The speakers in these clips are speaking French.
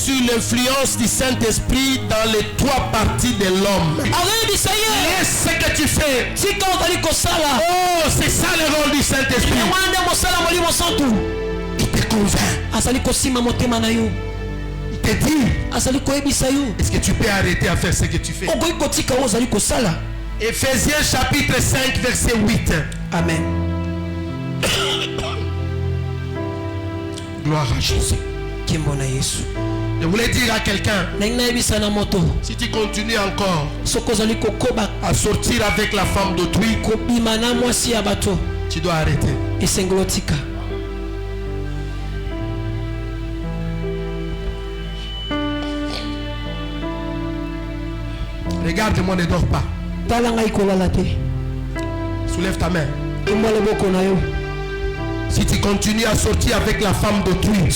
sur l'influence du Saint-Esprit dans les trois parties de l'homme. Laisse ce que tu fais. Oh, c'est ça le rôle du Saint-Esprit. Il te convainc. Il te dit, est-ce que tu peux arrêter à faire ce que tu fais? Ephésiens chapitre 5 verset 8. Amen. Gloire à Jésus. Je voulais dire à quelqu'un, si tu continues encore à sortir avec la femme d'autrui, tu dois arrêter. Regarde-moi, ne dors pas. Soulève ta main. Si tu continues à sortir avec la femme d'autrui,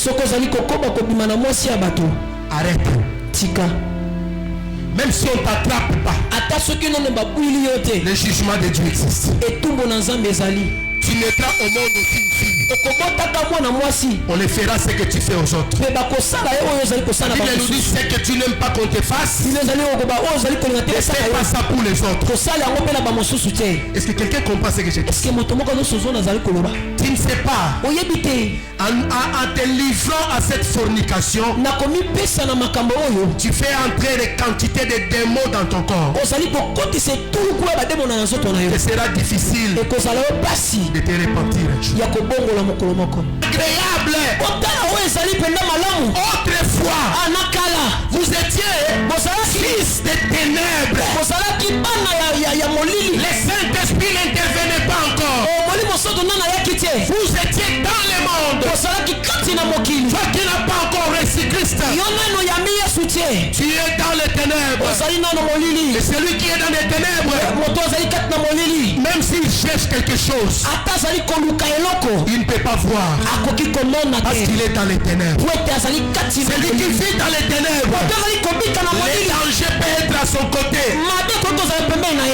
arrête. Même si on ne t'attrape pas, le jugement de Dieu existe. Tu mettras au monde aussi une fille. On les fera ce que tu fais aux autres. La Bible nous dit ce que tu n'aimes pas qu'on te fasse. Ne fais pas ça pour les autres. Est-ce que quelqu'un comprend ce que j'ai dit? Tu ne sais pas. En te livrant à cette fornication, tu fais entrer des quantités de démons dans ton corps. Ce sera difficile de te repentir. Agréable. Autrefois, vous étiez fils de ténèbres. Le Saint-Esprit n'intervenait pas encore. Vous étiez dans le monde. Toi qui n'as pas encore reçu Christ, tu es dans les ténèbres. Et celui qui est dans les ténèbres, même s'il cherche quelque chose, il ne peut pas voir parce qu'il est dans les ténèbres. Celui qui vit dans les ténèbres, les dangers peut être à son côté.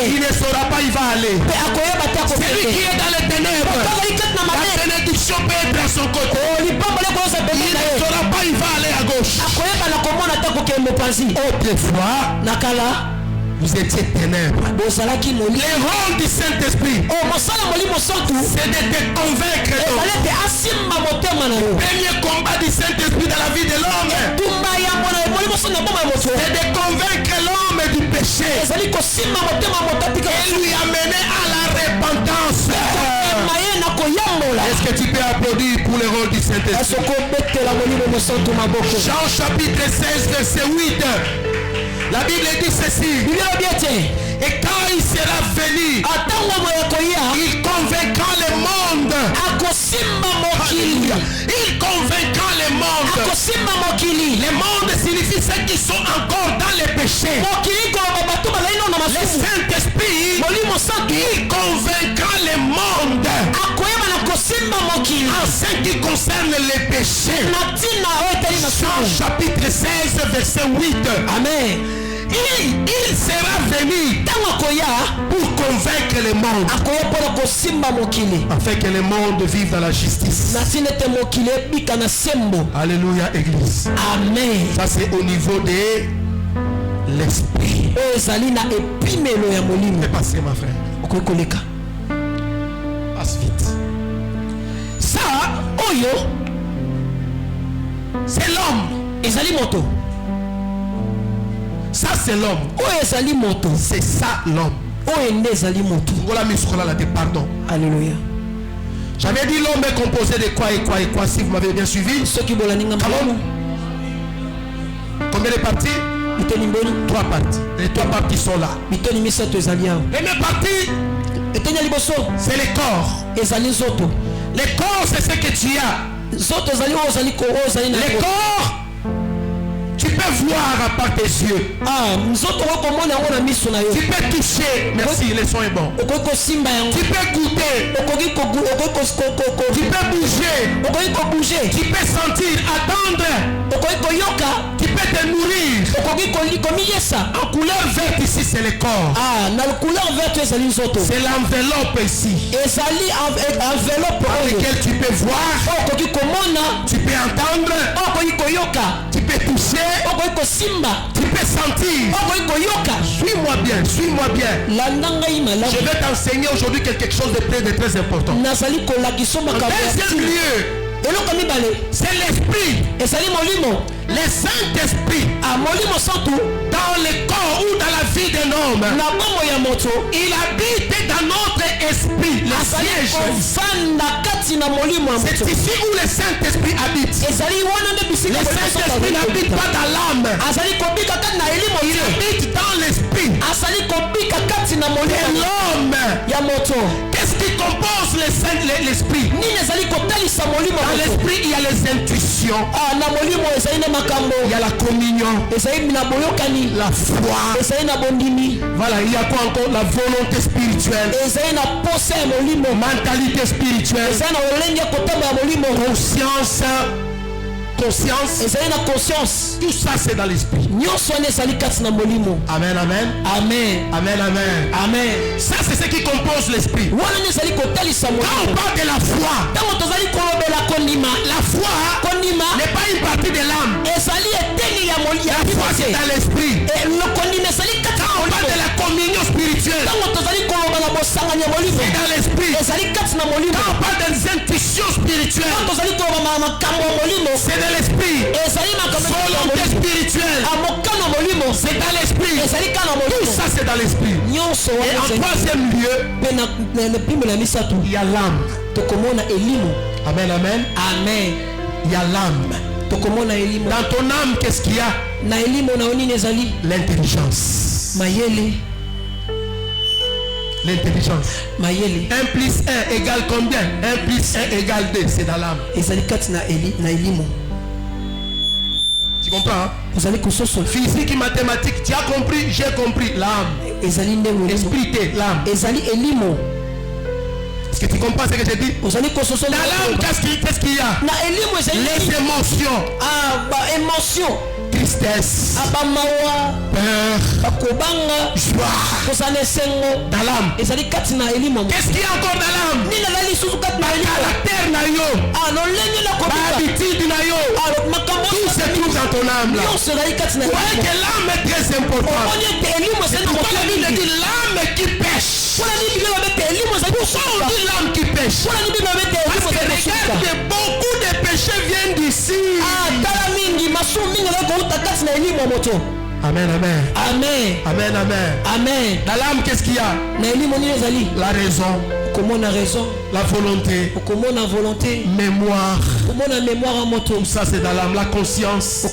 Il ne saura pas, il va aller. Celui qui est dans les ténèbres, la bénédiction peut être à son côté. Il ne saura pas, il va aller à gauche. Autrefois, vous étiez ténèbres. Le rôle du Saint-Esprit, c'est de te convaincre. Le premier combat du Saint-Esprit dans la vie de l'homme, c'est de convaincre l'homme du péché et lui amener à la repentance. Est-ce que tu peux applaudir pour le rôle du Saint-Esprit? Jean chapitre 16 verset 8. La Bible dit ceci. Et quand il sera venu, il convaincra le monde. Il convaincra le monde. Le monde signifie ceux qui sont encore dans le péché. Le Saint-Esprit, il convaincra le monde en ce qui concerne les péchés. Jean chapitre 16 verset 8. Amen. Il sera venu pour convaincre le monde, afin que le monde vive dans la justice. Alléluia, Église. Amen. Ça c'est au niveau de l'esprit. Fais passer, ma frère. Passe vite. Ça, c'est l'homme. Ça c'est l'homme. C'est ça l'homme. Voilà, pardon. Alléluia. J'avais dit l'homme est composé de quoi et quoi et quoi, si vous m'avez bien suivi. Combien de parties? 3 parties. Les 3 parties sont là. Première partie, c'est le corps. Le corps, c'est ce que tu as. Le corps, tu peux voir à part tes yeux. Tu peux toucher. Merci, le son est bon. Tu peux goûter. Tu peux bouger. Tu peux sentir, attendre. Tu peux te nourrir. En couleur verte ici, c'est le corps. C'est l'enveloppe ici. Par lequel tu peux voir. Tu peux entendre. Tu peux toucher. Tu peux sentir. Suis-moi bien, suis-moi bien. Je vais t'enseigner aujourd'hui quelque chose de très important. En deuxième lieu, c'est l'esprit. Le Saint-Esprit dans le corps ou dans la vie d'un homme, il habite dans notre esprit, le siège. C'est ici où le Saint-Esprit habite. Le Saint-Esprit n'habite pas dans l'âme, il habite dans l'esprit de l'homme. Qu'est-ce qui compose l'esprit? Dans l'esprit, il y a les intuitions, il y a la communion, la foi. Voilà, il y a quoi encore? La volonté spirituelle, mentalité spirituelle, conscience. Tout ça c'est dans l'esprit. Amen, amen. Amen, amen. Amen. Ça c'est ce qui compose l'esprit. Quand on parle de la foi, la foi n'est pas une partie de l'âme. La foi c'est dans l'esprit. Quand on parle de la communion spirituelle, c'est dans l'esprit. Quand on parle des intuitions spirituelles, c'est dans l'esprit. Volonté spirituelle, c'est dans l'esprit. Tout ça c'est dans l'esprit. Et en troisième lieu, il y a l'âme. Amen, amen. Amen. Il y a l'âme. Dans ton âme, qu'est-ce qu'il y a? L'intelligence. L'intelligence. 1 plus 1 égale combien? 1 plus 1 égale 2. C'est dans l'âme. Tu comprends? Hein? Physique et mathématiques, tu as compris? J'ai compris. L'âme. Esprit, l'âme. Est-ce que tu comprends ce que j'ai dit? Dans l'âme, qu'est-ce qu'il y a? Les émotions. Tristesse, peur, joie. Dans l'âme. Qu'est-ce qu'il y a encore dans l'âme? Caractère nayo, habitude nayo, tout se trouve dans ton âme là. Vous voyez que l'âme est très importante. C'est pourquoi la Bible dit l'âme qui pêche. Pourquoi on dit l'âme qui pêche? Parce que regarde, beaucoup de péchés viennent d'ici. Amen, amen. Amen. Amen, amen. Amen. Dans l'âme, qu'est-ce qu'il y a? La raison. La volonté. Mémoire. Tout ça c'est dans l'âme. La conscience.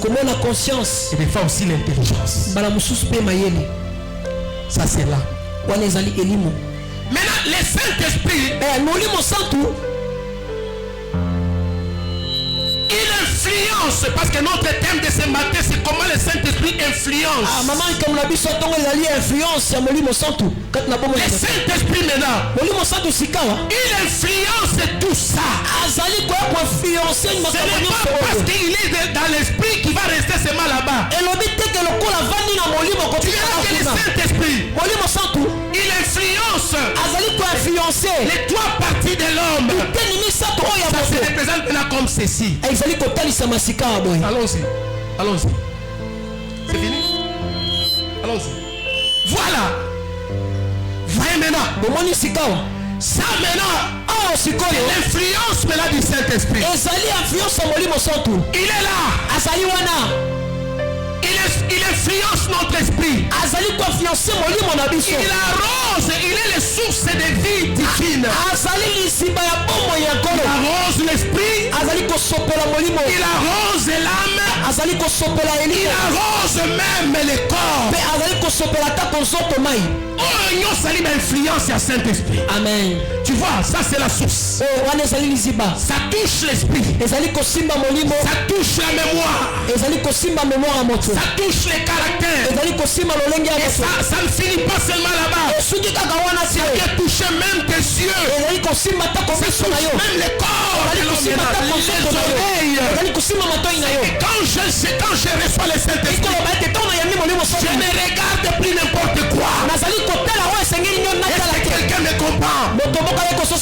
Et des fois aussi l'intelligence. Ça c'est là. Maintenant, le Saint-Esprit, il influence, parce que notre thème de ce matin c'est comment le Saint-Esprit influence. Le Saint-Esprit maintenant, il influence tout ça. Ce n'est pas parce qu'il est dans l'esprit qu'il va rester seulement là-bas. Tu verras que le Saint-Esprit, il influence les trois parties de l'homme. Ça se représente là comme ceci. Allons-y. C'est fini? Allons-y. Voilà. Voyez maintenant. Ça maintenant, c'est l'influence maintenant du Saint-Esprit. Il est là. Il influence notre esprit. Il arrose, il est la source de vie divine. Il arrose l'esprit. Il arrose l'âme. Il arrose même le corps. Oh, nous salut influence à Saint-Esprit. Amen. Tu vois, ça c'est la source. Ça touche l'esprit. Ça touche la mémoire. Ça touche les caractères. Et ça ne finit pas seulement là-bas. Ça vient toucher même tes yeux. Ça touche même le corps. Les oreilles. Et quand je reçois le Saint-Esprit, je ne regarde plus n'importe quoi. Est-ce que quelqu'un me comprend?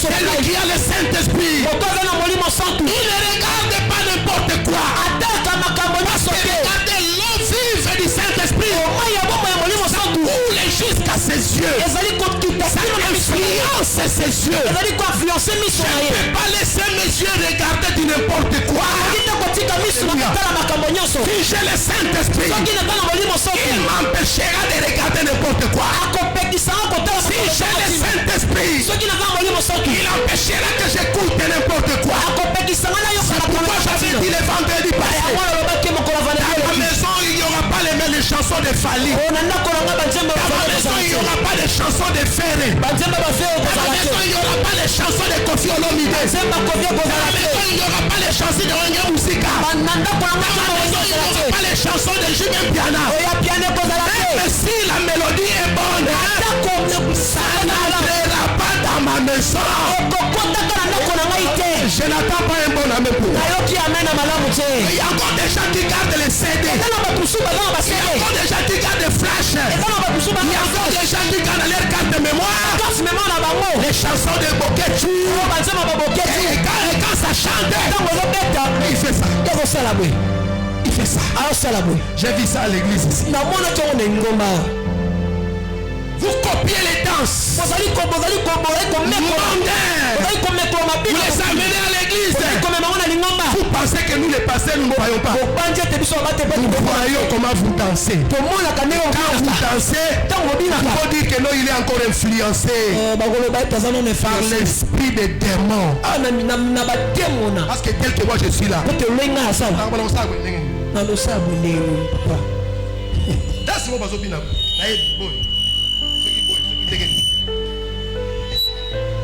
Celui qui a le Saint-Esprit, il ne regarde pas n'importe quoi. Parce que regardez, l'eau vive yeux. Ça influence ses yeux. Je ne peux pas laisser mes yeux regarder du n'importe quoi. Si j'ai le Saint-Esprit, il m'empêchera de regarder n'importe quoi. Si j'ai le Saint-Esprit, il empêchera que j'écoute n'importe quoi. C'est pourquoi j'avais dit le vendredi passé, dans ma maison il n'y aura pas les chansons de Fali. Dans ma maison il n'y aura pas les chansons de Ferré. Dans ma maison il n'y aura pas les chansons de Kofi Olomide. Dans ma maison il n'y aura pas les chansons de Wenge Musika. Dans ma maison il n'y aura pas les chansons de Julien Piana. Même si la mélodie est bonne, ça n'entrera pas dans ma maison. Je n'attends pas un bon ami pour moi. Il y a encore des gens qui gardent les CD. Il y a encore des gens qui gardent des flashs. Il y a encore des gens qui gardent leur carte de mémoire. Les chansons de Boketu. Et quand ça chante, il fait ça. Il fait ça. J'ai vu ça à l'église ici. Vous copiez les danses mondaines. Vous les amenez à l'église. Vous pensez que nous les pasteurs nous ne croyons pas. Nous voyons comment vous dansez. Quand vous dansez, il faut dire que non, il est encore influencé par l'esprit des démons. Parce que tel que moi je suis là. That's what was open up.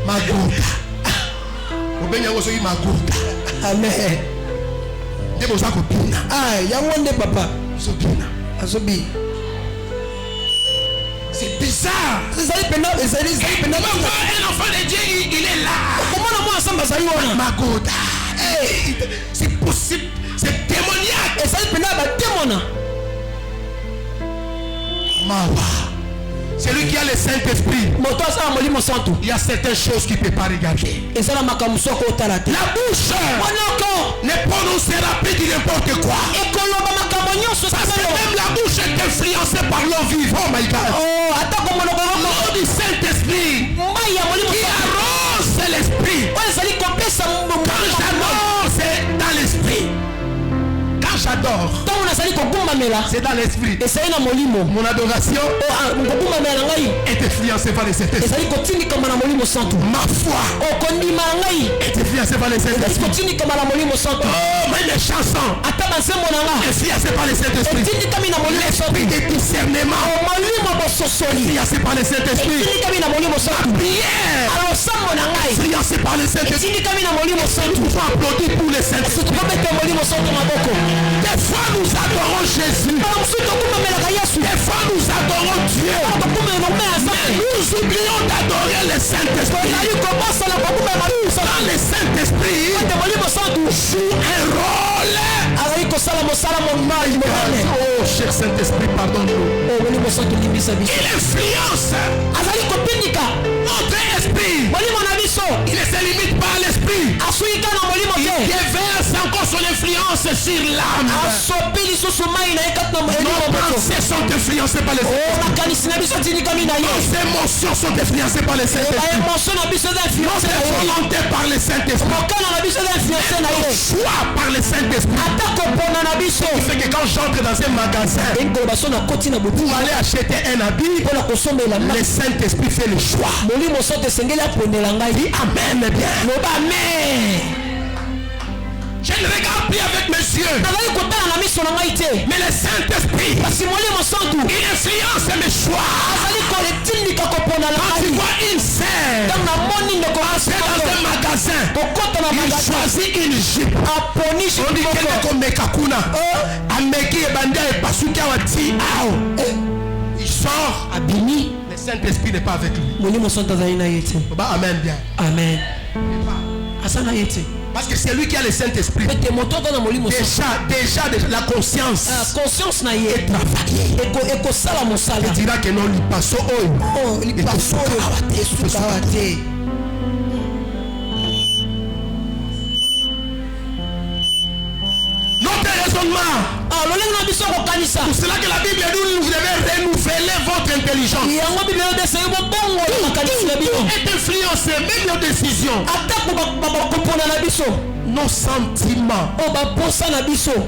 Magouta. Amen. C'est bizarre. Un enfant de Dieu, il est là. Magouta. C'est possible. C'est démoniaque. Mawa. C'est lui qui a le Saint-Esprit. Il y a certaines choses qu'il ne peut pas regarder. La bouche ne prononcera plus du n'importe quoi. Parce que même la bouche est influencée par l'eau vive. Oh my God. L'eau du Saint-Esprit qui arrose l'esprit. Quand j'annonce, c'est dans l'esprit. J'adore. C'est dans l'esprit. Mon adoration est influencée par les Saint-Esprit. Ma foi est influencée par les Saint-Esprit. Oh, même les chansons influencées par les Saint-Esprit. L'esprit de discernement influencé par les Saint-Esprit. La prière influencée par les Saint-Esprit. Nous pouvons applaudir pour les Saint-Esprit. Des fois nous adorons Jésus. Des fois nous adorons Dieu. Mais nous oublions d'adorer le Saint-Esprit. Dans le Saint-Esprit joue un rôle. Oh cher Saint-Esprit, pardonne-nous. Il influence notre esprit. Il ne se limite pas à l'esprit. Il déverse encore son influence sur l'âme. Nos pensées sont influencées par les Saint-Esprit. Nos émotions sont influencées par les Saint-Esprit. Nos volontés par les Saint-Esprit. Nos choix par les Saint-Esprit. Il fait que quand j'entre dans un magasin pour aller acheter un habit, le Saint-Esprit fait le choix. Dis amen bien. Je ne regarde plus avec mes yeux. Mais le Saint-Esprit, il influence mes choix. Quand tu vois une sœur entrer dans un magasin, il choisit une jupe. On dit qu'elle est comme Mekakuna. Il sort. Le Saint-Esprit n'est pas avec lui. Amen bien. Amen. Parce que c'est lui qui a le Saint-Esprit. Déjà, la conscience est travaillée. Il dira que non, il passe au notre raisonnement Pour cela que la Bible dit vous devez renouveler votre intelligence. Être influencé même nos décisions. Nos sentiments.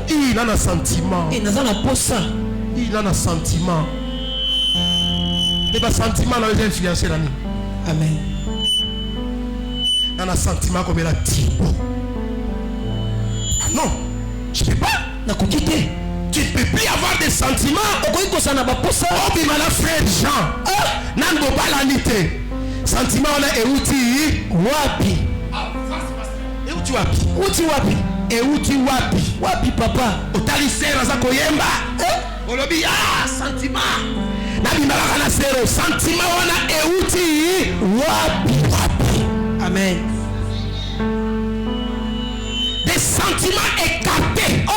Il a un sentiment. Il a un sentiment. Et les sentiments nous influencé la nuit. Amen. Il a un sentiment comme il a dit. Ah non, je ne peux pas. Tu ne peux plus avoir des sentiments. Oh, mais mon frère Jean. Nango balanité. Sentiment on a euti wapi. Euti wapi. Euti wapi. Euti wapi. Wapi papa. Otalisera za koyemba. Olobi ah sentiment. Nabi malaka sero sentiment on a euti wapi. Wapi. Amen. Des sentiments écartés. Oh,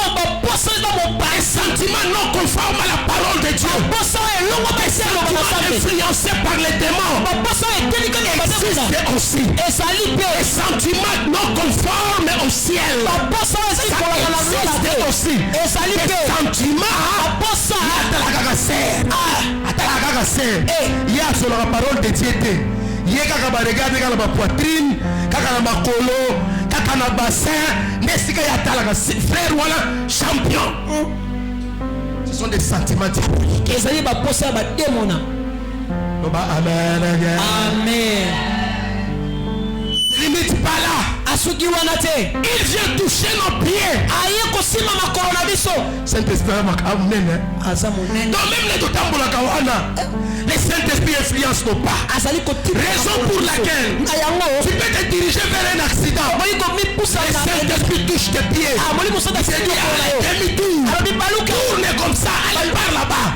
des sentiments non conformes à la parole de Dieu. Des sentiments influencés par les démons. Existent aussi. Des sentiments non conformes au ciel. Ça existe aussi. Des sentiments il y a sur la parole de Dieu. Il y a la poitrine, la makolo, la bassin, frère voilà champion. Ce sont des sentiments diaboliques. Amen. Limite pas là. Il vient toucher nos pieds. Saint-Esprit donc même les Dotambola Kawana, les Saint-Esprit influencent nos pas. Raison pour laquelle tu peux te diriger vers un accident. Le Saint-Esprit touche tes pieds. Tourne comme ça, allez par là-bas.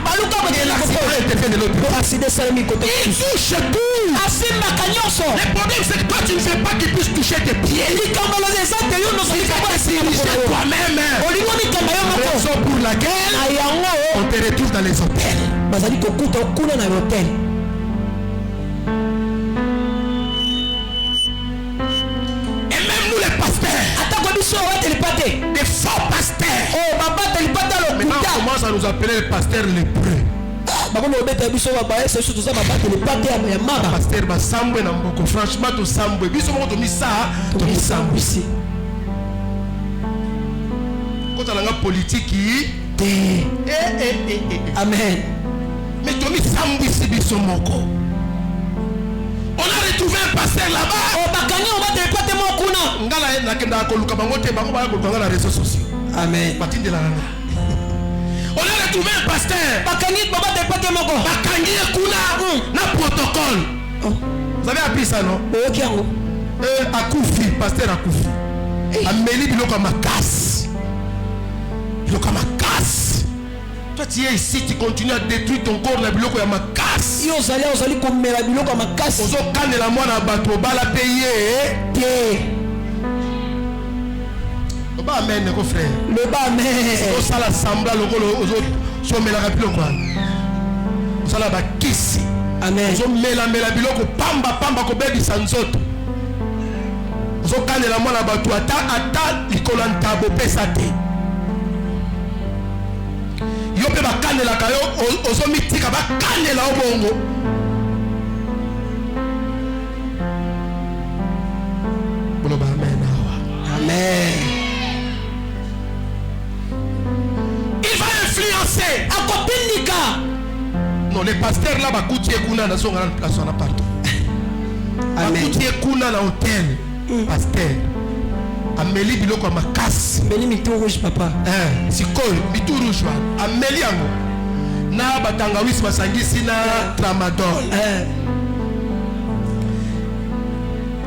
Et l'accident est fait de l'autre. Il touche tout. Le problème c'est que toi tu ne sais pas qu'il puisse toucher tes pieds. Tu peux te diriger toi-même. Raison pour laquelle on te retrouve dans les hôtels. Et même nous les pasteurs, des faux pasteurs. Maintenant on commence à nous appeler les pasteurs lépreux. Pasteur Basambwe na mboko franchement to sambwe biso moko to misa ici quand on a politique amen mais to mi sambwe ici biso moko on a retrouvé un pasteur là-bas ngala na kenda ko luka bango te bango ba ko ngala réseaux sociaux amen batinde la on a retrouvé un pasteur. Bakangi kuna na protocole. Vous avez appris ça non? Akoufi, pasteur Akoufi. Amélie biloko makas. Biloko makas. Toi tu es ici, tu continues à détruire ton corps na biloko ya makas. Yo zali komela biloko makas. Ozo kanela mwana bato bala payer. Amen, mon frère. Le bas, amen. On s'en l'assemble, on met la rapide. On s'en la bakisi. Amen. On met la biloko, pamba, ko bebi sanzoto. On s'en kane la moine abatu, ata, likolanta, bo pesate. Yo pe bakane la kayo, ozo mitika, bakane la obongo. Amen. Amen. Influencé à Kopinika. Non, les pasteurs là, Bakouti et Kuna, na zonga na place on a partout. Amen. Bakouti et Kuna na hôtel. Pasteur. Amélie biloko makas. Amélie mitou rouge papa. Sikol mitou rouge wa. Amélie yango. Na batangawisi basangisi na tramadol.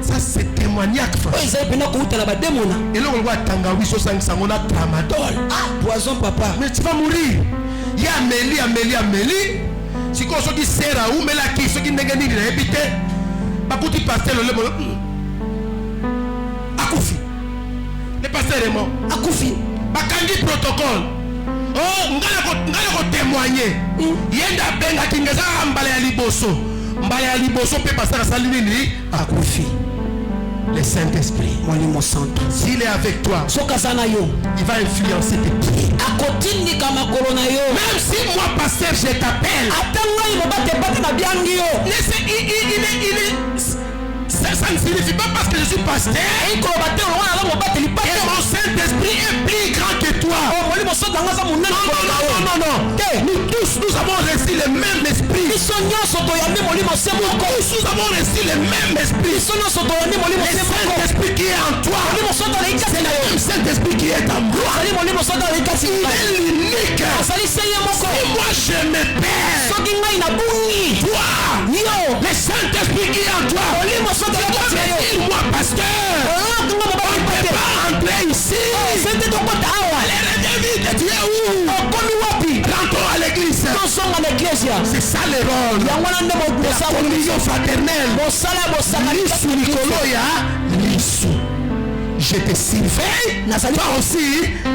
Ça c'est témoignage frère. Oui, ça peut pas coûter la bademona. Et là on voit tangawisi osangisa ngona tramadol. Poison papa. Mais tu vas mourir. Il y a Amélie. Si qu'on se dit sera ou mais la qui ce qui n'est gagné de habiter. Bakouti pasteur le Akoufi. Le pasteur est mort. Akoufi. Bakangi protocole. Oh, ngala ko témoigner. Yenda benga kingeza mbala ya liboso. Mbala ya liboso pe pasteur salini ni Akoufi. Le Saint-Esprit, s'il est avec toi, il va influencer tes pieds. Même si moi, pasteur, je t'appelle, ça ne signifie pas parce que je suis pasteur et mon Saint-Esprit est plus grand que toi. Non. Nous tous, nous avons reçu le même esprit. Nous tous, nous avons reçu le même esprit. Le Saint-Esprit qui est en toi, c'est le même Saint-Esprit qui est en moi. Il est l'unique. Si moi je me perds, toi, le Saint-Esprit qui est en toi, moi pasteur, on ne peut pas entrer ici. Tu es où? Rentrons à l'église. C'est ça le rôle. La communion fraternelle. Je te surveille. Toi aussi,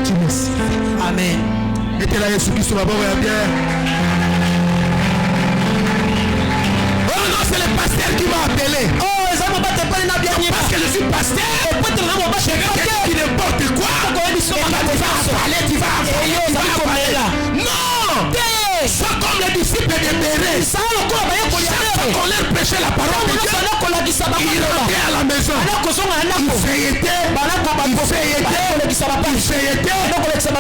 tu me surveilles. Amen. Mettez là Jésus Christ sur la bonne bière. Oh non, c'est le pasteur qui m'a appelé. Parce que je suis pasteur. Je veux quelqu'un qui n'importe quoi. Tu vas parler. Non. Sois comme les disciples de Béret. Chaque fois qu'on leur prêchait la parole de Dieu, ils rentraient à la maison. Ils feuilletaient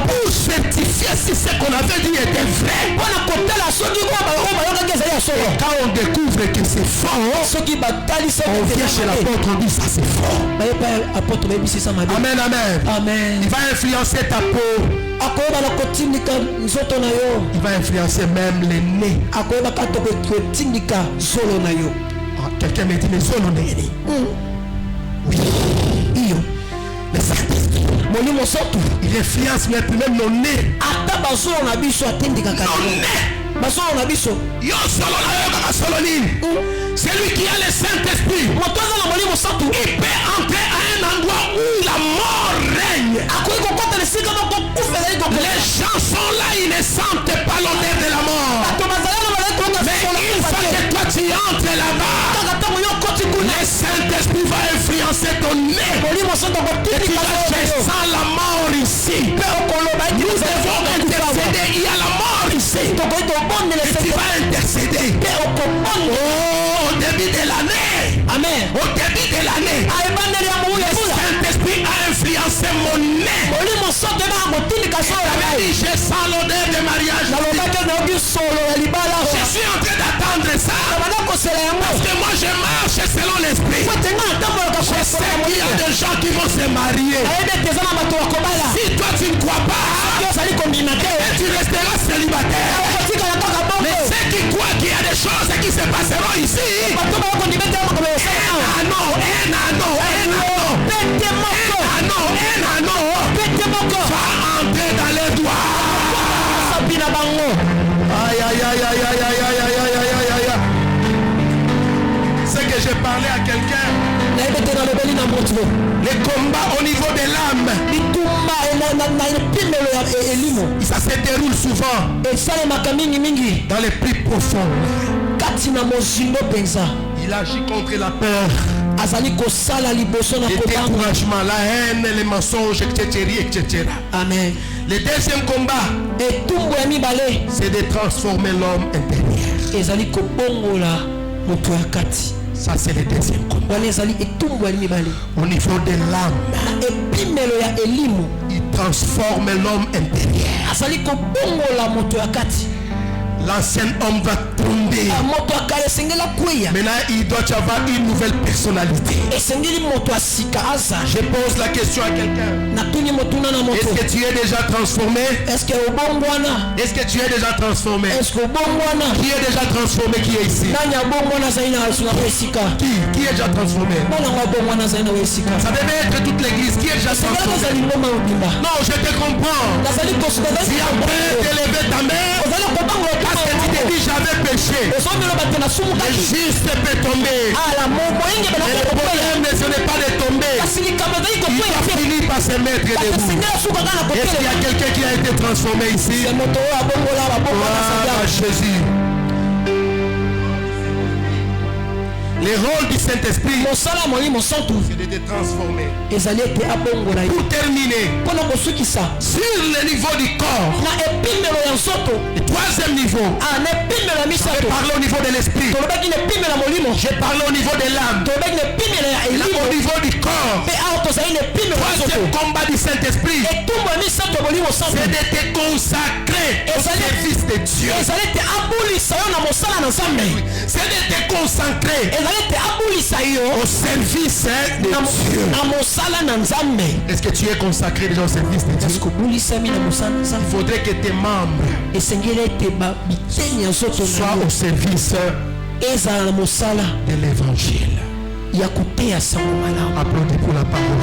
pour certifier si ce qu'on avait dit était vrai. Quand on découvre que c'est faux, on vient chez l'apôtre, on dit ça c'est faux. Amen, amen. Il va influencer ta peau. Il va influencer même les nez. Quelqu'un me dit mais solo nez. Oui. Le Saint-Esprit. Il influence même nos nez. Celui qui a le Saint-Esprit, il peut entrer à un endroit où la mort règne. Les gens sont là, ils ne sentent pas l'odeur de la mort. Mais une fois que toi tu entres là-bas, le Saint-Esprit va influencer ton nez. Et tu vas faire sans la mort ici. Nous devons intercéder, il y a la mort ici. Et tu vas intercéder. Au début de l'année. Amen. Au début de l'année. Le Saint-Esprit a influencé mon nez. Je sens l'odeur de mariage. Je suis en train d'attendre ça. Parce que moi je marche selon l'esprit. Je sais qu'il y a des gens qui vont se marier. Si toi tu ne crois pas, tu resteras célibataire. Mais ceux qui croient qu'il y a des choses qui se passeront ici, un anneau, va entrer dans les doigts. Aïe. C'est que j'ai parlé à quelqu'un. Les combats au niveau de l'âme, ça se déroule souvent dans les plus profonds. Il agit contre la peur, le découragement, la haine, les mensonges, etc. Amen. Le deuxième combat, c'est de transformer l'homme intérieur. Ça c'est le deuxième combat. Au niveau de l'âme, il transforme l'homme intérieur. L'ancien homme va tomber. Maintenant, il doit y avoir une nouvelle personnalité. Je pose la question à quelqu'un. Est-ce que tu es déjà transformé? Est-ce que tu es déjà transformé? Qui est déjà transformé? Qui est ici? Qui est déjà transformé? Ça devait être toute l'église. Qui est déjà transformé? Non, je te comprends. Tu as peur d'élever ta mère. Parce que tu t'es dit j'avais péché. Le juste peut tomber. Et le problème ce n'est pas de tomber. Il va finir par se mettre debout. Est-ce qu'il y a quelqu'un qui a été transformé ici? Voilà Jésus. Les rôle du Saint-Esprit, c'est de te transformer. Pour terminer, sur le niveau du corps, le troisième niveau, je parle au niveau de l'esprit, je parle au niveau de l'âme, et là, au niveau du corps. Troisième combat du Saint-Esprit, c'est de te consacrer au service de Dieu. C'est de te consacrer au service de Dieu. Est-ce que tu es consacré déjà au service de Dieu? Il faudrait que tes membres soient au service de l'évangile. Applaudis pour la parole.